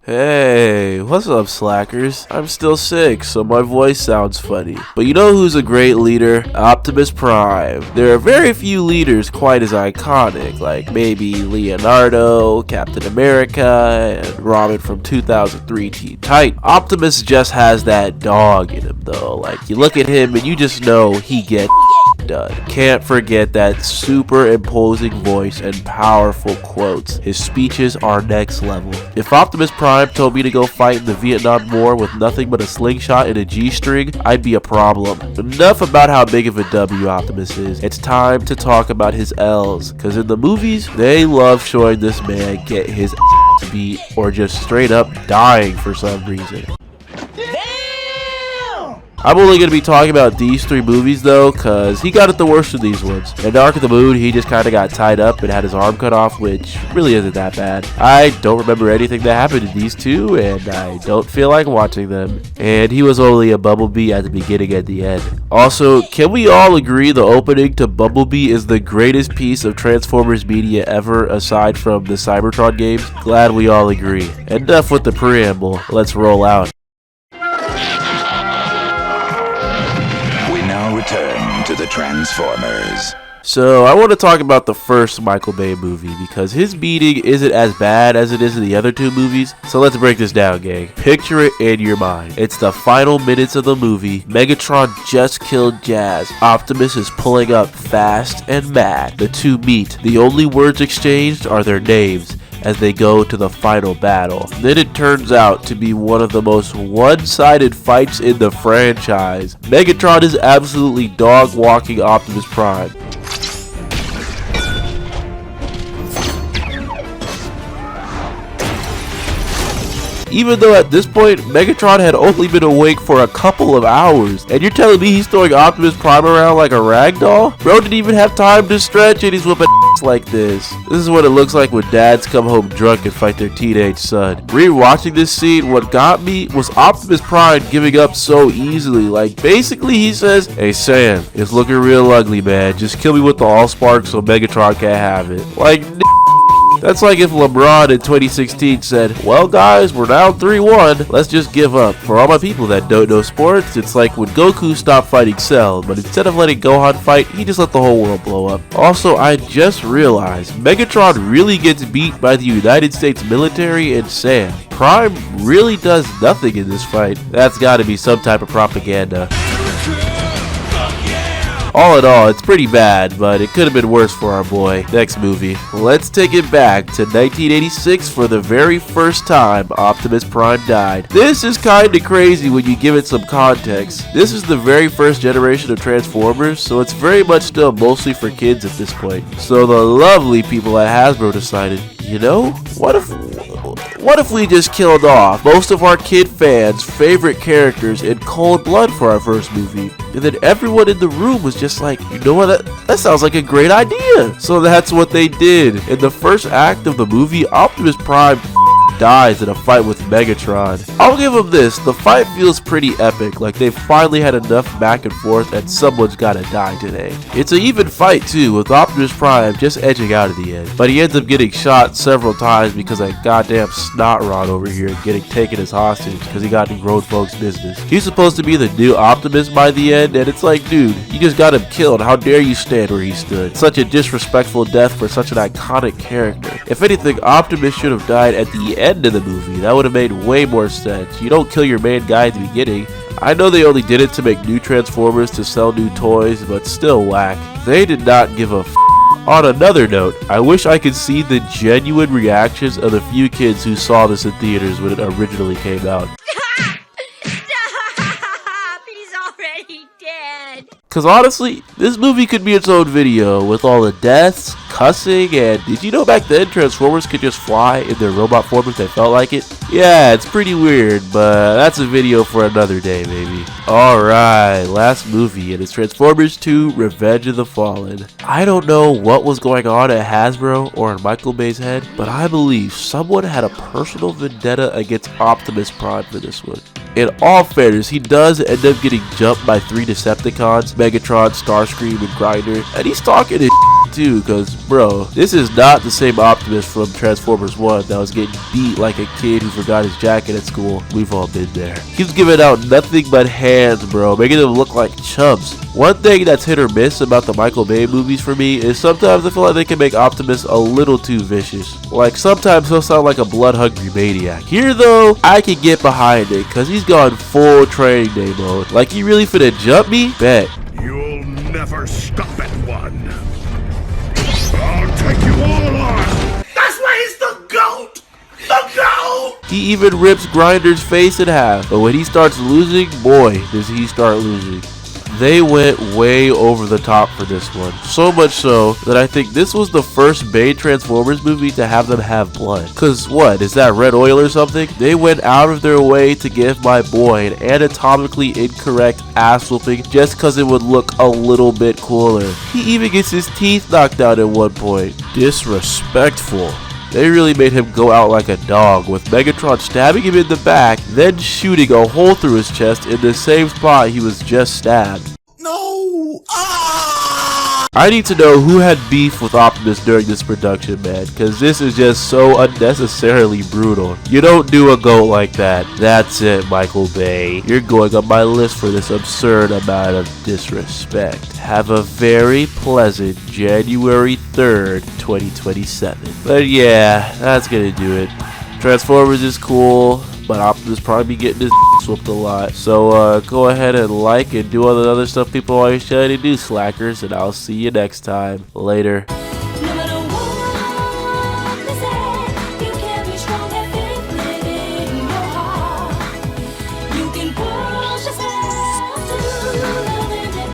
Hey, what's up, slackers? I'm still sick, so my voice sounds funny. But you know who's a great leader? Optimus Prime. There are very few leaders quite as iconic, like maybe Leonardo, Captain America, and Robin from 2003 Teen Titans. Optimus just has that dog in him, though. Like, you look at him and you just know he gets done. Can't forget that super imposing voice and powerful quotes. His speeches are next level. If Optimus Prime told me to go fight in the Vietnam War with nothing but a slingshot and a G-string, I'd be a problem. Enough about how big of a W Optimus is. It's time to talk about his L's, because in the movies, they love showing this man get his ass beat or just straight up dying for some reason. I'm only going to be talking about these three movies though, cause he got it the worst of these ones. In Dark of the Moon, he just kinda got tied up and had his arm cut off, which really isn't that bad. I don't remember anything that happened in these two, and I don't feel like watching them. And he was only a Bumblebee at the beginning and the end. Also, can we all agree the opening to Bumblebee is the greatest piece of Transformers media ever aside from the Cybertron games? Glad we all agree. Enough with the preamble, let's roll out. Return to the Transformers. So I want to talk about the first Michael Bay movie because his beating isn't as bad as it is in the other two movies. So let's break this down, gang. Picture it in your mind. It's the final minutes of the movie. Megatron just killed Jazz. Optimus is pulling up fast and mad. The two meet. The only words exchanged are their names as they go to the final battle. Then it turns out to be one of the most one-sided fights in the franchise. Megatron is absolutely dog-walking Optimus Prime. Even though at this point, Megatron had only been awake for a couple of hours. And you're telling me he's throwing Optimus Prime around like a rag doll? Bro didn't even have time to stretch and he's whipping ass like this. This is what it looks like when dads come home drunk and fight their teenage son. Rewatching this scene, what got me was Optimus Prime giving up so easily. Like, basically he says, "Hey Sam, it's looking real ugly, man. Just kill me with the Allspark so Megatron can't have it." Like, that's like if LeBron in 2016 said, "Well guys, we're down 3-1, let's just give up." For all my people that don't know sports, it's like when Goku stopped fighting Cell, but instead of letting Gohan fight, he just let the whole world blow up. Also, I just realized, Megatron really gets beat by the United States military and Sam. Prime really does nothing in this fight. That's gotta be some type of propaganda. All in all, it's pretty bad, but it could have been worse for our boy. Next movie. Let's take it back to 1986 for the very first time Optimus Prime died. This is kinda crazy when you give it some context. This is the very first generation of Transformers, so it's very much still mostly for kids at this point. So the lovely people at Hasbro decided, you know, what if we just killed off most of our kid fans' favorite characters in cold blood for our first movie? And then everyone in the room was just like, you know what, that sounds like a great idea. So that's what they did. In the first act of the movie, Optimus Prime dies in a fight with Megatron. I'll give him this, the fight feels pretty epic, like they've finally had enough back and forth and someone's gotta die today. It's an even fight too, with Optimus Prime just edging out at the end, but he ends up getting shot several times because that goddamn snot rod over here getting taken as hostage because he got in grown folks' business. He's supposed to be the new Optimus by the end, and it's like, dude, you just got him killed, how dare you stand where he stood? Such a disrespectful death for such an iconic character. If anything, Optimus should have died at the end of the movie. That would have made way more sense. You don't kill your main guy at the beginning. I know they only did it to make new Transformers to sell new toys, but still whack. They did not give a f***. On another note, I wish I could see the genuine reactions of the few kids who saw this in theaters when it originally came out. Because honestly, this movie could be its own video with all the deaths, cussing, and did you know back then Transformers could just fly in their robot form if they felt like it? Yeah, it's pretty weird, but that's a video for another day, maybe. Alright, last movie, and it's Transformers 2 Revenge of the Fallen. I don't know what was going on at Hasbro or in Michael Bay's head, but I believe someone had a personal vendetta against Optimus Prime for this one. In all fairness, he does end up getting jumped by 3 Decepticons, Megatron, Starscream, and Grinder, and he's talking his too, cause bro, this is not the same Optimus from Transformers 1 that was getting beat like a kid who forgot his jacket at school. We've all been there. He's giving out nothing but hands, bro, making them look like chumps. One thing that's hit or miss about the Michael Bay movies for me is sometimes I feel like they can make Optimus a little too vicious. Like sometimes he'll sound like a blood-hungry maniac. Here though, I can get behind it cause he's gone full training day mode. Like he really finna jump me? Bet. You'll never stop at one. I'll take you all on. That's why he's the GOAT. The GOAT. He even rips Grinder's face in half. But when he starts losing, boy, does he start losing. They went way over the top for this one. So much so that I think this was the first Bay Transformers movie to have them have blood. Cause what, is that red oil or something? They went out of their way to give my boy an anatomically incorrect ass whooping just cause it would look a little bit cooler. He even gets his teeth knocked out at one point. Disrespectful. They really made him go out like a dog, with Megatron stabbing him in the back, then shooting a hole through his chest in the same spot he was just stabbed. No. I need to know who had beef with Optimus during this production, man, because this is just so unnecessarily brutal. You don't do a goat like that. That's it, Michael Bay. You're going on my list for this absurd amount of disrespect. Have a very pleasant January 3rd, 2027. But yeah, that's gonna do it. Transformers is cool, but Optimus probably be getting his whooped a lot. So go ahead and like and do all the other stuff people always try to do, slackers, and I'll see you next time. Later.